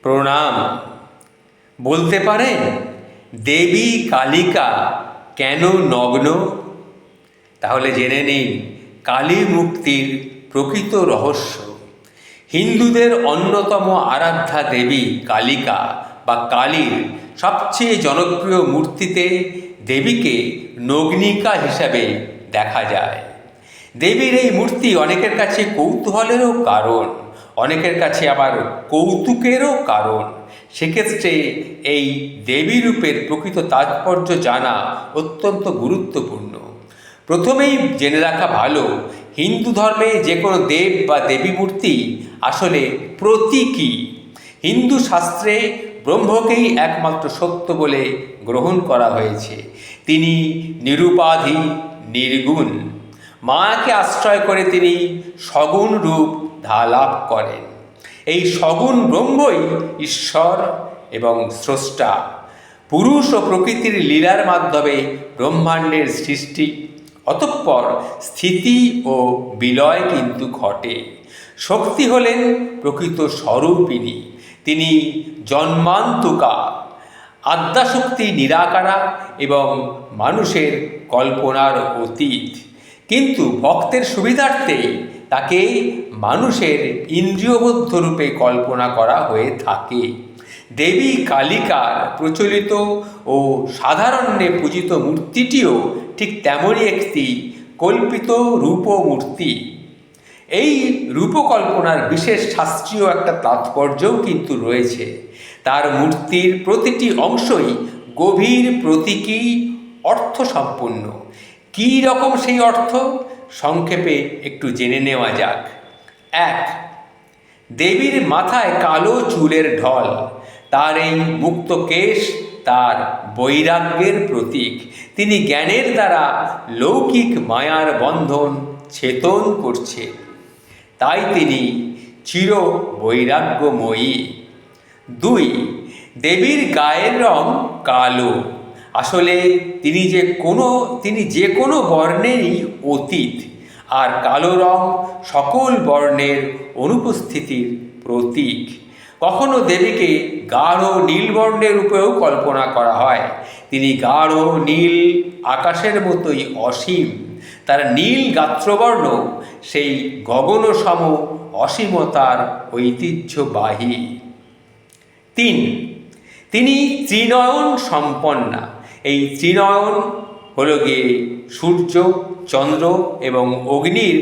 প্রণাম। বলতে পারেন দেবী কালিকা কেন নগ্ন? তাহলে জেনে নিন কালী মুক্তির প্রকৃত রহস্য। হিন্দুদের অন্যতম আরাধ্যা দেবী কালিকা বা কালীর সবচেয়ে জনপ্রিয় মূর্তিতে দেবীকে নগ্নিকা হিসাবে দেখা যায়। দেবীর এই মূর্তি অনেকের কাছে কৌতূহলেরও কারণ, অনেকের কাছে আবার কৌতুকেরও কারণ। সেক্ষেত্রে এই দেবী রূপের প্রকৃত তাৎপর্য জানা অত্যন্ত গুরুত্বপূর্ণ। প্রথমেই জেনে রাখা ভালো, হিন্দু ধর্মে যে কোনো দেব বা দেবী মূর্তি আসলে প্রতীকী। হিন্দু শাস্ত্রে ব্রহ্মকেই একমাত্র সত্য বলে গ্রহণ করা হয়েছে। তিনি নিরুপাধি, নির্গুণ। মায়াকে আশ্রয় করে তিনি সগুণ রূপ লাভ করেন। এই সগুণ ব্রহ্মই ঈশ্বর এবং স্রষ্টা। পুরুষ ও প্রকৃতির লীলার মাধ্যমে ব্রহ্মাণ্ডের সৃষ্টি, অতঃপর স্থিতি ও বিলয় কিন্তু ঘটে। শক্তি হলেন প্রকৃত স্বরূপিণী। তিনি জন্মান্তুকা, আদ্যাশক্তি নিরাকারা এবং মানুষের কল্পনার অতীত। কিন্তু ভক্তের সুবিধার্থে তাকে মানুষের ইন্দ্রিয়বদ্ধ রূপে কল্পনা করা হয়ে থাকে। দেবী কালিকার প্রচলিত ও সাধারণ্যে পূজিত মূর্তিটিও ঠিক তেমনই একটি কল্পিত রূপমূর্তি। এই রূপকল্পনার বিশেষ শাস্ত্রীয় একটা তাৎপর্যও কিন্তু রয়েছে। তার মূর্তির প্রতিটি অংশই গভীর প্রতীকী, অর্থসম্পন্ন। কী রকম সেই অর্থ? সংক্ষেপে একটু জেনে নেওয়া যাক। 1. দেবীর মাথায় কালো চুলের ঢল। তার এই মুক্ত কেশ তার বৈরাগ্যের প্রতীক। তিনি জ্ঞানের দ্বারা লৌকিক মায়ার বন্ধন ছেদন করছেন, তাই তিনি চির বৈরাগ্যময়ী। 2. দেবীর গায়ের রং কালো। আসলে তিনি যে কোনো বর্ণেরই অতীত, আর কালো রং সকল বর্ণের অনুপস্থিতির প্রতীক। কখনো দেবীকে গাঢ় নীল বর্ণের রূপেও কল্পনা করা হয়। তিনি গাঢ় নীল আকাশের মতোই অসীম। তার নীল গাত্রবর্ণ সেই গগনসম অসীমতার ঐতিহ্যবাহী। 3. তিনি ত্রিনয়ন সম্পন্না। এই ত্রিনয়ন হল গিয়ে সূর্য, চন্দ্র এবং অগ্নির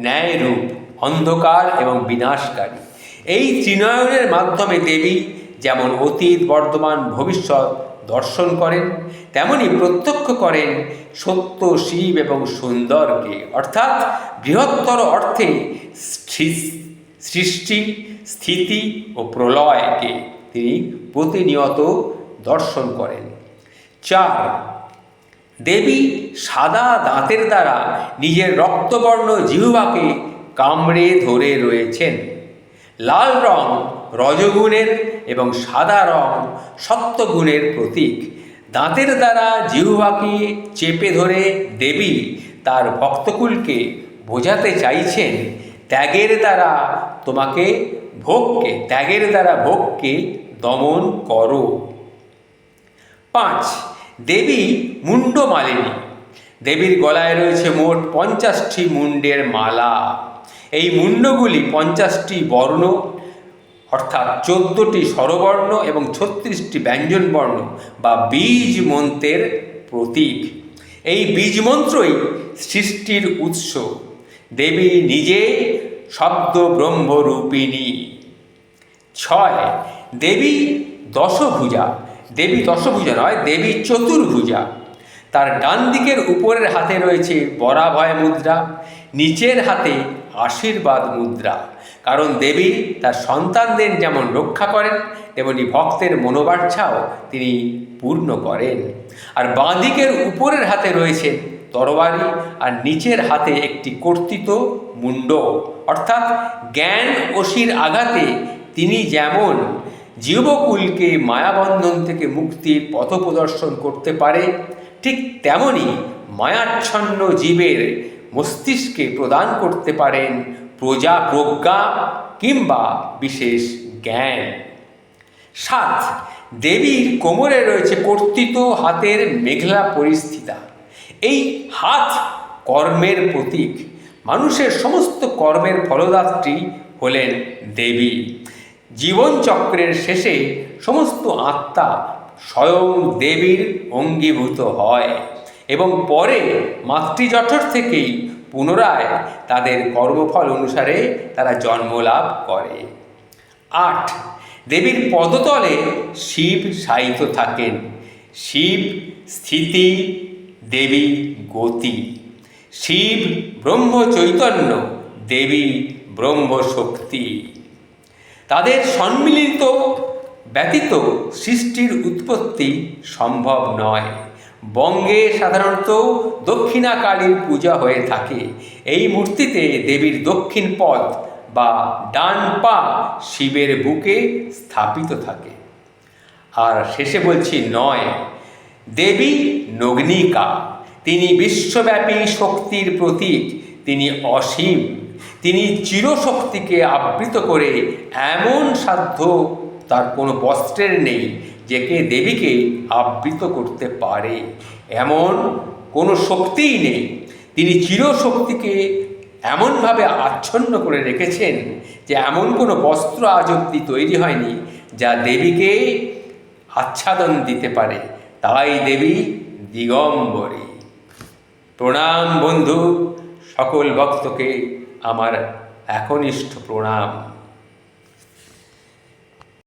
ন্যায় রূপ, অন্ধকার এবং বিনাশকারী। এই ত্রিনয়নের মাধ্যমে দেবী যেমন অতীত, বর্তমান, ভবিষ্যৎ দর্শন করেন, তেমনি প্রত্যক্ষ করেন সত্য, শিব এবং সুন্দরকে, অর্থাৎ বৃহত্তর অর্থে সৃষ্টি, স্থিতি ও প্রলয়কে তিনি প্রতিনিয়ত দর্শন করেন। 4. দেবী সাদা দাঁতের দ্বারা নিজের রক্তবর্ণ জিহ্বাকে কামড়ে ধরে রয়েছেন। লাল রং রজগুণের এবং সাদা রং সত্ত্বগুণের প্রতীক। দাঁতের দ্বারা জিহ্বাকে চেপে ধরে দেবী তার ভক্তকুলকে বোঝাতে চাইছেন, ত্যাগের দ্বারা ভোগকে দমন করো। 5. দেবী মুন্ডমালিনী। দেবীর গলায় রয়েছে মোট 50টি মুন্ডের মালা। এই মুন্ডগুলি 50টি বর্ণ, অর্থাৎ 14টি স্বরবর্ণ এবং 36টি ব্যঞ্জনবর্ণ বা বীজ মন্ত্রের প্রতীক। এই বীজ মন্ত্রই সৃষ্টির উৎস। দেবী নিজে শব্দ ব্রহ্মরূপিণী। 6. দেবী দশভুজা। দেবী দশভুজা নয়, দেবী চতুর্ভুজা। তার ডান দিকের উপরের হাতে রয়েছে বরাভয় মুদ্রা, নিচের হাতে আশীর্বাদ মুদ্রা। কারণ দেবী তার সন্তানদের যেমন রক্ষা করেন, তেমনি ভক্তের মনোবাঞ্ছাও তিনি পূর্ণ করেন। আর বাঁ দিকের উপরের হাতে রয়েছে তরবারি, আর নিচের হাতে একটি কর্তিত মুন্ড, অর্থাৎ জ্ঞান অসির আঘাতে তিনি যেমন জীবকুলকে মায়াবন্ধন থেকে মুক্তির পথ প্রদর্শন করতে পারে, ঠিক তেমনি মায়াচ্ছন্ন জীবের মস্তিষ্কে প্রদান করতে পারেন প্রজ্ঞা কিংবা বিশেষ জ্ঞান। 7, দেবীর কোমরে রয়েছে কর্তিত হাতের মেঘলা পরিস্থিতা। এই হাত কর্মের প্রতীক। মানুষের সমস্ত কর্মের ফলদাত্রী হলেন দেবী। জীবনচক্রের শেষে সমস্ত আত্মা স্বয়ং দেবীর অঙ্গীভূত হয় এবং পরে মাতৃজঠর থেকেই পুনরায় তাদের কর্মফল অনুসারে তারা জন্মলাভ করে। 8, দেবীর পদতলে শিব শায়িত থাকেন। শিব স্থিতি, দেবী গতি। শিব ব্রহ্ম চৈতন্য, দেবী ব্রহ্ম শক্তি। তাদের সম্মিলিত ব্যতীত সৃষ্টির উৎপত্তি সম্ভব নয়। বঙ্গে সাধারণত দক্ষিণা কালীর পূজা হয়ে থাকে। এই মূর্তিতে দেবীর দক্ষিণ পদ বা ডান পা শিবের বুকে স্থাপিত থাকে। আর শেষে বলছি 9, দেবী নগ্নিকা। তিনি বিশ্বব্যাপী শক্তির প্রতীক। তিনি অসীম। তিনি চিরশক্তিকে আবৃত করে এমন সাধ্য তার কোনো বস্ত্রের নেই যে কে দেবীকে আবৃত করতে পারে। এমন কোনো শক্তিই নেই। তিনি চিরশক্তিকে এমনভাবে আচ্ছন্ন করে রেখেছেন যে এমন কোনো বস্ত্র আজ অবধি তৈরি হয়নি যা দেবীকে আচ্ছাদন দিতে পারে। তাই দেবী দিগম্বরী। প্রণাম বন্ধু, সকল ভক্তকে আমার একনিষ্ঠ প্রণাম।